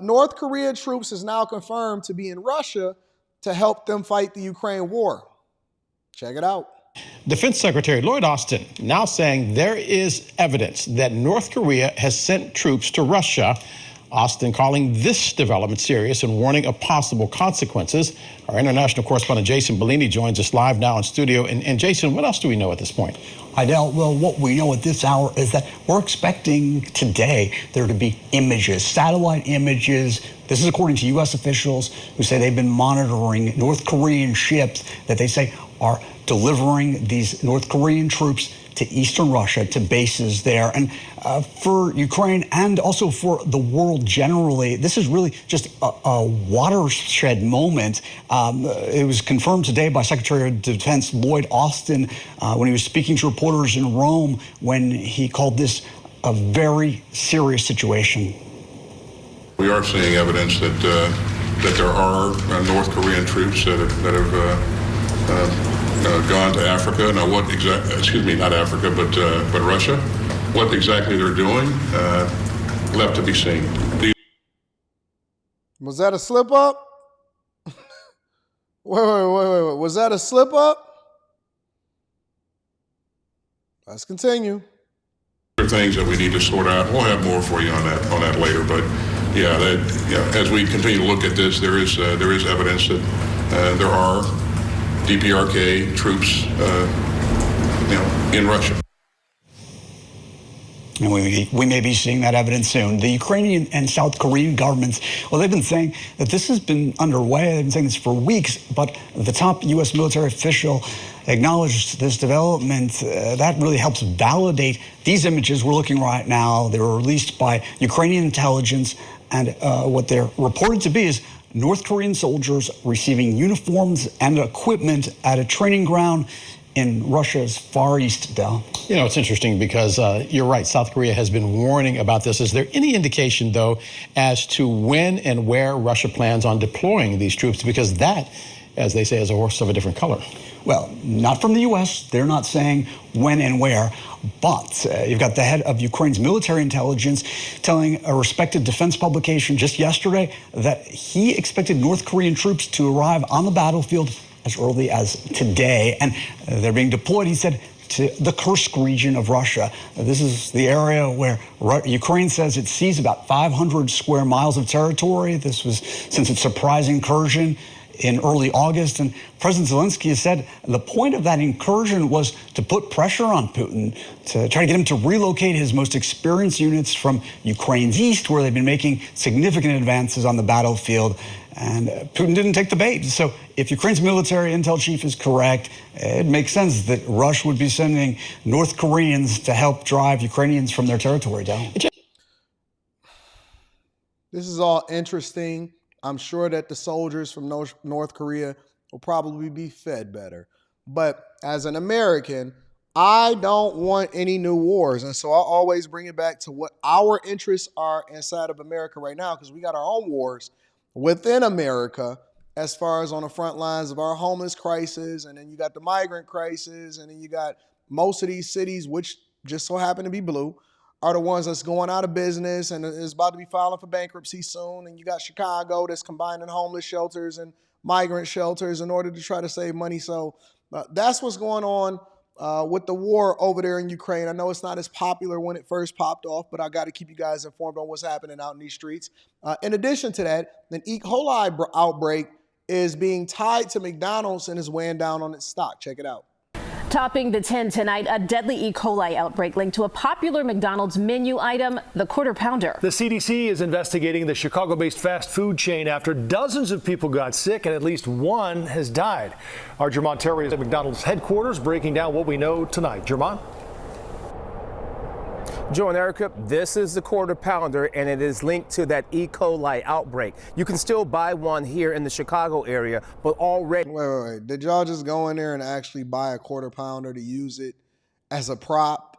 North Korea troops is now confirmed to be in Russia to help them fight the Ukraine war. Check it out. Defense Secretary Lloyd Austin now saying there is evidence that North Korea has sent troops to Russia. Austin calling this development serious and warning of possible consequences. Our international correspondent Jason Bellini joins us live now in studio. And Jason, what else do we know at this point? Idell, well, what we know at this hour is that we're expecting today there to be images, satellite images. This is according to U.S. officials who say they've been monitoring North Korean ships that they say are delivering these North Korean troops to eastern Russia, to bases there. And for Ukraine and also for the world generally, this is really just a watershed moment. It was confirmed today by Secretary of Defense Lloyd Austin when he was speaking to reporters in Rome, when he called this a very serious situation. We are seeing evidence that there are North Korean troops that have gone to Africa. Now, what exactly? Excuse me, not Africa, but Russia. What exactly they're doing, left to be seen. Was that a slip up? Wait. Was that a slip up? Let's continue. There are things that we need to sort out. We'll have more for you on that later. But as we continue to look at this, there is evidence that there are DPRK troops, in Russia. And we may be seeing that evidence soon. The Ukrainian and South Korean governments, well, they've been saying that this has been underway. They've been saying this for weeks, but the top U.S. military official acknowledged this development. That really helps validate these images we're looking right now. They were released by Ukrainian intelligence, and what they're reported to be is North Korean soldiers receiving uniforms and equipment at a training ground in Russia's Far East, Del. You know, it's interesting because you're right, South Korea has been warning about this. Is there any indication, though, as to when and where Russia plans on deploying these troops? Because that, as they say, is a horse of a different color. Well, not from the U.S. They're not saying when and where. But you've got the head of Ukraine's military intelligence telling a respected defense publication just yesterday that he expected North Korean troops to arrive on the battlefield as early as today. And they're being deployed, he said, to the Kursk region of Russia. This is the area where Ukraine says it sees about 500 square miles of territory. This was since its surprise incursion in early August, and President Zelensky has said the point of that incursion was to put pressure on Putin to try to get him to relocate his most experienced units from Ukraine's east, where they've been making significant advances on the battlefield. And Putin didn't take the bait. So if Ukraine's military intel chief is correct, it makes sense that Russia would be sending North Koreans to help drive Ukrainians from their territory down. This is all interesting. I'm sure that the soldiers from North Korea will probably be fed better. But as an American, I don't want any new wars. And so I always bring it back to what our interests are inside of America right now, because we got our own wars within America as far as on the front lines of our homeless crisis. And then you got the migrant crisis. And then you got most of these cities, which just so happen to be blue, are the ones that's going out of business and is about to be filing for bankruptcy soon. And you got Chicago that's combining homeless shelters and migrant shelters in order to try to save money. So that's what's going on with the war over there in Ukraine. I know it's not as popular when it first popped off, but I got to keep you guys informed on what's happening out in these streets. In addition to that, an E. coli outbreak is being tied to McDonald's and is weighing down on its stock. Check it out. Topping the 10 tonight, a deadly E. coli outbreak linked to a popular McDonald's menu item, the Quarter Pounder. The CDC is investigating the Chicago-based fast food chain after dozens of people got sick and at least one has died. Our Jermont Terry is at McDonald's headquarters breaking down what we know tonight. Jermont? Joe and Erica, this is the Quarter Pounder, and it is linked to that E. coli outbreak. You can still buy one here in the Chicago area, but already... Wait. Did y'all just go in there and actually buy a Quarter Pounder to use it as a prop?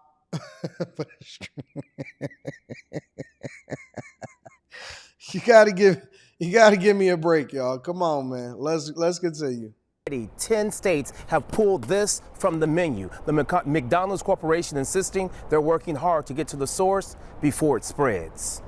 You gotta give me a break, y'all. Come on, man. Let's continue. 10 states have pulled this from the menu. The McDonald's Corporation insisting they're working hard to get to the source before it spreads.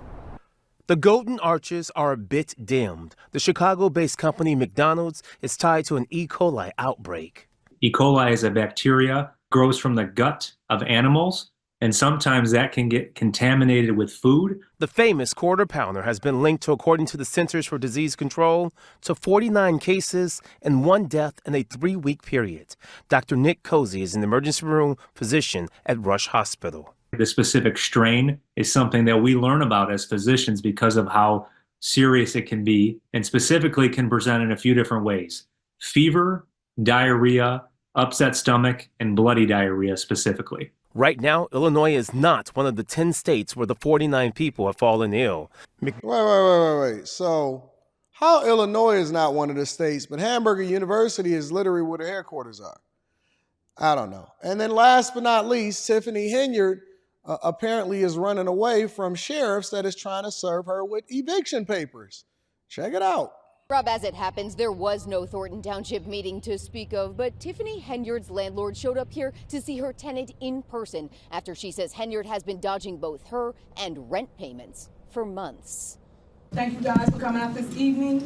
The golden arches are a bit dimmed. The Chicago-based company McDonald's is tied to an E. coli outbreak. E. coli is a bacteria, grows from the gut of animals, and sometimes that can get contaminated with food. The famous Quarter Pounder has been linked to, according to the Centers for Disease Control, to 49 cases and 1 death in a 3-week period. Dr. Nick Cozy is an emergency room physician at Rush Hospital. The specific strain is something that we learn about as physicians because of how serious it can be, and specifically can present in a few different ways: fever, diarrhea, upset stomach, and bloody diarrhea specifically. Right now, Illinois is not one of the 10 states where the 49 people have fallen ill. Wait. So how Illinois is not one of the states, but Hamburger University is literally where the headquarters are? I don't know. And then last but not least, Tiffany Henyard apparently is running away from sheriffs that is trying to serve her with eviction papers. Check it out. Rob, as it happens, there was no Thornton Township meeting to speak of, but Tiffany Henyard's landlord showed up here to see her tenant in person after she says Henyard has been dodging both her and rent payments for months. Thank you guys for coming out this evening.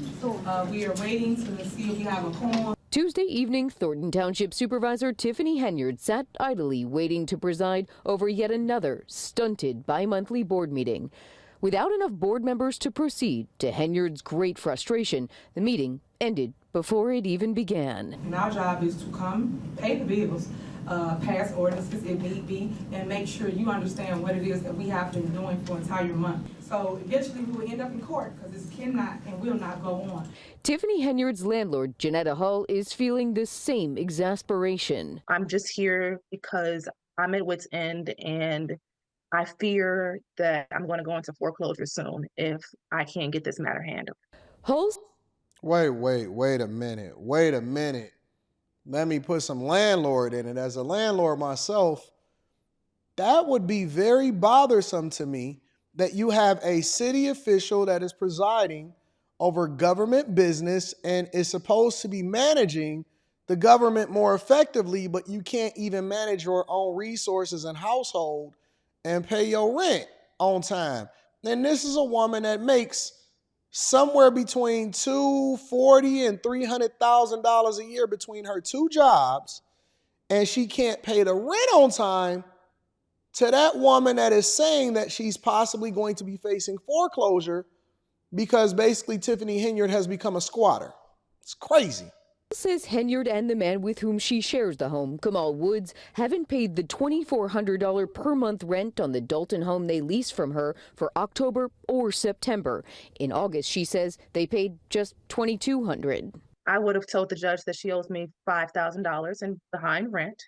We are waiting to see if we have a quorum. Tuesday evening, Thornton Township Supervisor Tiffany Henyard sat idly waiting to preside over yet another stunted bi-monthly board meeting. Without enough board members to proceed, to Henyard's great frustration, the meeting ended before it even began. And our job is to come, pay the bills, pass ordinances if need be, and make sure you understand what it is that we have been doing for an entire month. So eventually we will end up in court because this cannot and will not go on. Tiffany Henyard's landlord, Janetta Hull, is feeling the same exasperation. I'm just here because I'm at wit's end, and I fear that I'm going to go into foreclosure soon if I can't get this matter handled. Hull's Wait a minute. Let me put some landlord in it. As a landlord myself, that would be very bothersome to me that you have a city official that is presiding over government business and is supposed to be managing the government more effectively, but you can't even manage your own resources and household and pay your rent on time. And this is a woman that makes somewhere between $240,000 and $300,000 a year between her 2 jobs, and she can't pay the rent on time to that woman that is saying that she's possibly going to be facing foreclosure because basically Tiffany Henyard has become a squatter. It's crazy. Says Henyard and the man with whom she shares the home, Kamal Woods, haven't paid the $2,400 per month rent on the Dalton home they leased from her for October or September. In August, she says they paid just $2,200. I would have told the judge that she owes me $5,000 in behind rent,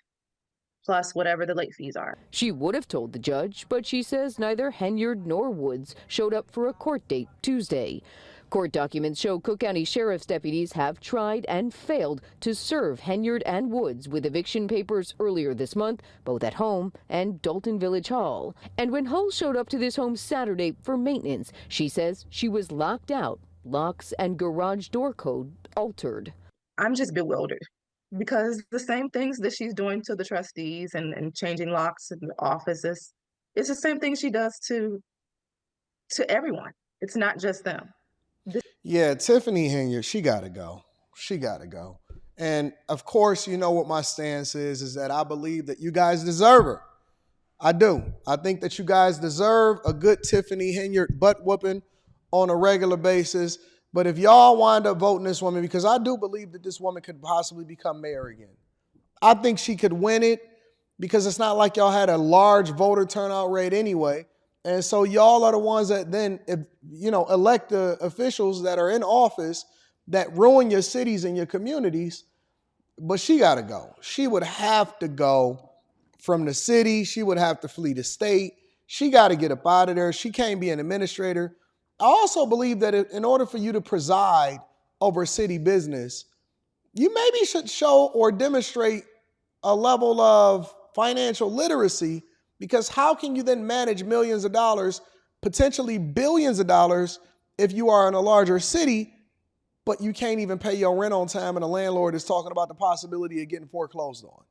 plus whatever the late fees are. She would have told the judge, but she says neither Henyard nor Woods showed up for a court date Tuesday. Court documents show Cook County Sheriff's deputies have tried and failed to serve Henyard and Woods with eviction papers earlier this month, both at home and Dalton Village Hall. And when Hull showed up to this home Saturday for maintenance, she says she was locked out, locks and garage door code altered. I'm just bewildered because the same things that she's doing to the trustees and changing locks in the offices, it's the same thing she does to everyone. It's not just them. Yeah, Tiffany Henyard, she got to go. And of course, you know what my stance is that I believe that you guys deserve her. I do. I think that you guys deserve a good Tiffany Henyard butt whooping on a regular basis. But if y'all wind up voting this woman, because I do believe that this woman could possibly become mayor again. I think she could win it because it's not like y'all had a large voter turnout rate anyway. And so y'all are the ones that then, elect the officials that are in office that ruin your cities and your communities. But she got to go. She would have to go from the city. She would have to flee the state. She got to get up out of there. She can't be an administrator. I also believe that in order for you to preside over city business, you maybe should show or demonstrate a level of financial literacy, because how can you then manage millions of dollars, potentially billions of dollars, if you are in a larger city, but you can't even pay your rent on time and the landlord is talking about the possibility of getting foreclosed on?